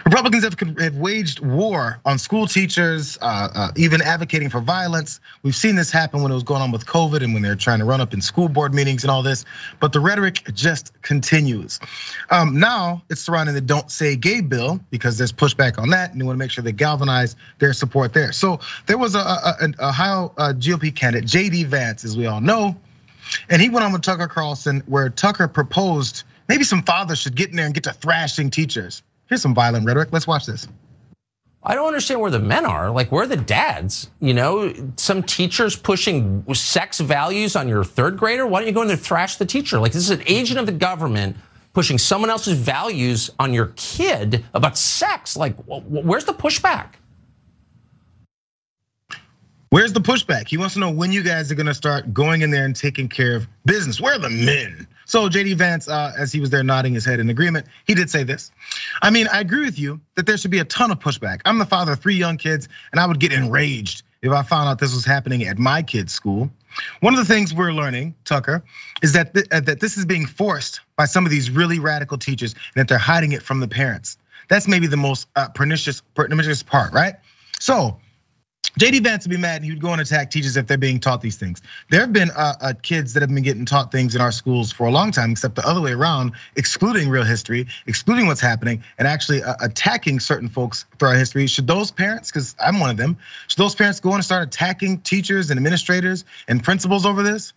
Republicans have waged war on school teachers, even advocating for violence. We've seen this happen when it was going on with COVID and when they're trying to run up in school board meetings and all this, but the rhetoric just continues. Now it's surrounding the Don't Say Gay bill because there's pushback on that and they wanna make sure they galvanize their support there. So there was a Ohio GOP candidate, JD Vance, as we all know, and he went on with Tucker Carlson where Tucker proposed maybe some fathers should get in there and get to thrashing teachers. Here's some violent rhetoric. Let's watch this. I don't understand where the men are. Like, where are the dads? You know, some teachers pushing sex values on your third grader. Why don't you go in there and thrash the teacher? Like, this is an agent of the government pushing someone else's values on your kid about sex. Like, where's the pushback? Where's the pushback? He wants to know when you guys are gonna start going in there and taking care of business. Where are the men? So JD Vance, as he was there nodding his head in agreement, he did say this. I mean, I agree with you that there should be a ton of pushback. I'm the father of 3 young kids, and I would get enraged if I found out this was happening at my kid's school. One of the things we're learning, Tucker, is that this is being forced by some of these really radical teachers, and that they're hiding it from the parents. That's maybe the most pernicious part, right? So JD Vance would be mad and he would go and attack teachers if they're being taught these things. There have been kids that have been getting taught things in our schools for a long time, except the other way around, excluding real history, excluding what's happening, and actually attacking certain folks through our history. Should those parents, because I'm one of them, should those parents go and start attacking teachers and administrators and principals over this?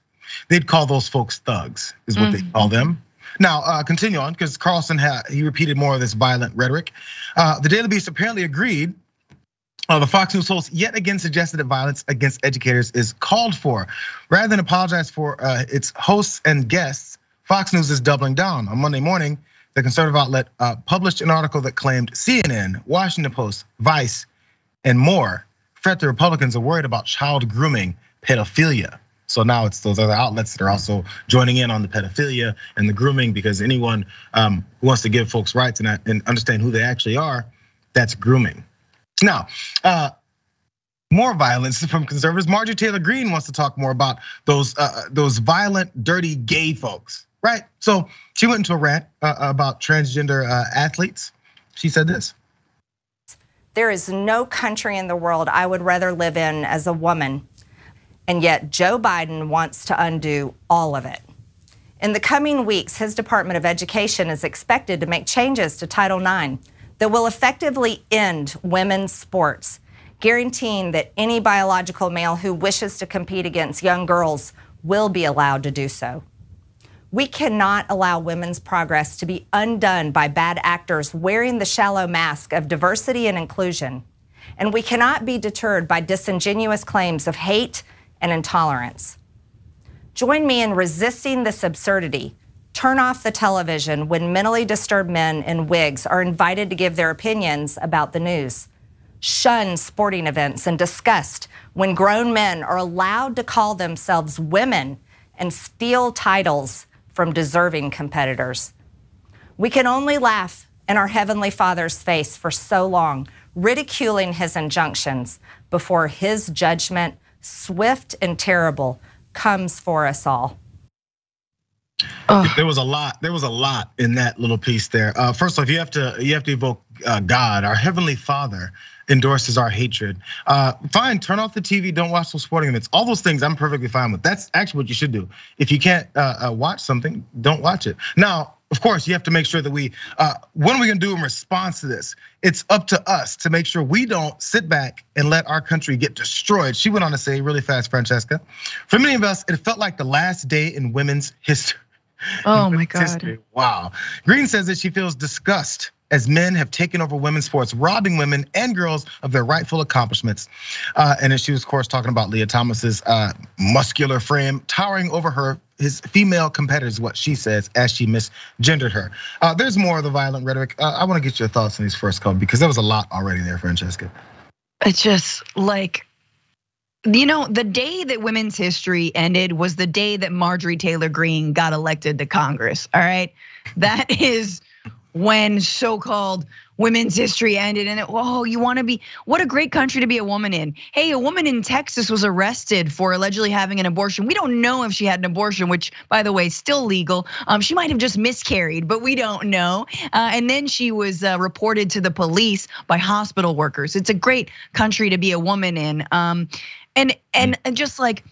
They'd call those folks thugs, is what they call them. Now, continue on, because Carlson, he repeated more of this violent rhetoric. The Daily Beast apparently agreed. The Fox News host yet again suggested that violence against educators is called for. Rather than apologize for its hosts and guests, Fox News is doubling down. On Monday morning, the conservative outlet published an article that claimed CNN, Washington Post, Vice, and more fret the Republicans are worried about child grooming, pedophilia. So now it's those other outlets that are also joining in on the pedophilia and the grooming, because anyone who wants to give folks rights and understand who they actually are, that's grooming. Now, more violence from conservatives. Marjorie Taylor Greene wants to talk more about those violent, dirty gay folks, right? So she went into a rant about transgender athletes. She said this. There is no country in the world I would rather live in as a woman, and yet Joe Biden wants to undo all of it. In the coming weeks, his Department of Education is expected to make changes to Title IX that will effectively end women's sports, guaranteeing that any biological male who wishes to compete against young girls will be allowed to do so. We cannot allow women's progress to be undone by bad actors wearing the shallow mask of diversity and inclusion. And we cannot be deterred by disingenuous claims of hate and intolerance. Join me in resisting this absurdity. Turn off the television when mentally disturbed men in wigs are invited to give their opinions about the news. Shun sporting events and disgust when grown men are allowed to call themselves women and steal titles from deserving competitors. We can only laugh in our Heavenly Father's face for so long, ridiculing his injunctions before his judgment, swift and terrible, comes for us all. There was a lot in that little piece there. First off, you have to evoke God. Our Heavenly Father endorses our hatred. Fine, turn off the TV, don't watch those sporting events. All those things I'm perfectly fine with. That's actually what you should do. If you can't watch something, don't watch it. Now, of course, you have to make sure that what are we gonna do in response to this? It's up to us to make sure we don't sit back and let our country get destroyed. She went on to say really fast, Francesca, for many of us, it felt like the last day in women's history. Oh my God. History. Wow. Greene says that she feels disgust as men have taken over women's sports, robbing women and girls of their rightful accomplishments. And then she was, of course, talking about Leah Thomas's muscular frame towering over his female competitors, what she says, as she misgendered her. There's more of the violent rhetoric. I want to get your thoughts on these first couple, because there was a lot already there, Francesca. It's just like, you know, the day that women's history ended was the day that Marjorie Taylor Greene got elected to Congress, all right? That is when so-called women's history ended, and you want to be, what a great country to be a woman in. Hey, a woman in Texas was arrested for allegedly having an abortion. We don't know if she had an abortion, which, by the way, is still legal. She might have just miscarried, but we don't know. And then she was reported to the police by hospital workers. It's a great country to be a woman in. And just like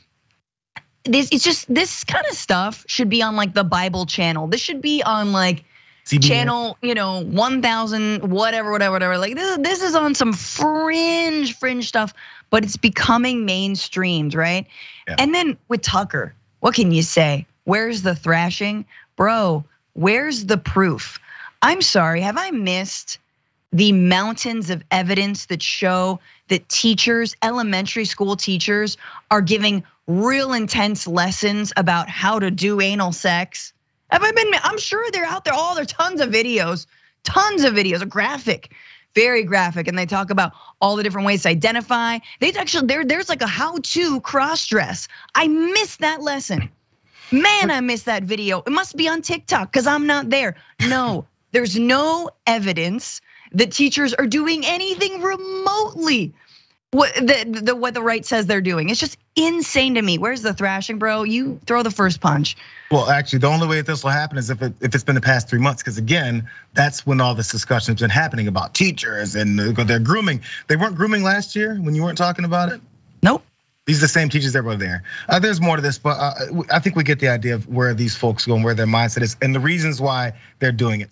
this, it's just this kind of stuff should be on like the Bible channel. This should be on like CBS. Channel, 1000, whatever. Like this is on some fringe stuff, but it's becoming mainstreamed, right? Yeah. And then with Tucker, what can you say? Where's the thrashing? Bro, where's the proof? I'm sorry, have I missed the mountains of evidence that show that teachers, elementary school teachers, are giving real intense lessons about how to do anal sex? I'm sure they're out there. There are tons of videos, graphic, very graphic. And they talk about all the different ways to identify. There's like a how-to cross-dress. I missed that lesson. Man, I missed that video. It must be on TikTok because I'm not there. No, there's no evidence that teachers are doing anything remotely what the right says they're doing. It's just insane to me. Where's the thrashing, bro? You throw the first punch. Well, actually, the only way that this will happen is if it's been the past 3 months, because again, that's when all this discussion has been happening about teachers and their grooming. They weren't grooming last year when you weren't talking about it? Nope. These are the same teachers that were there. There's more to this, but I think we get the idea of where these folks go and where their mindset is and the reasons why they're doing it.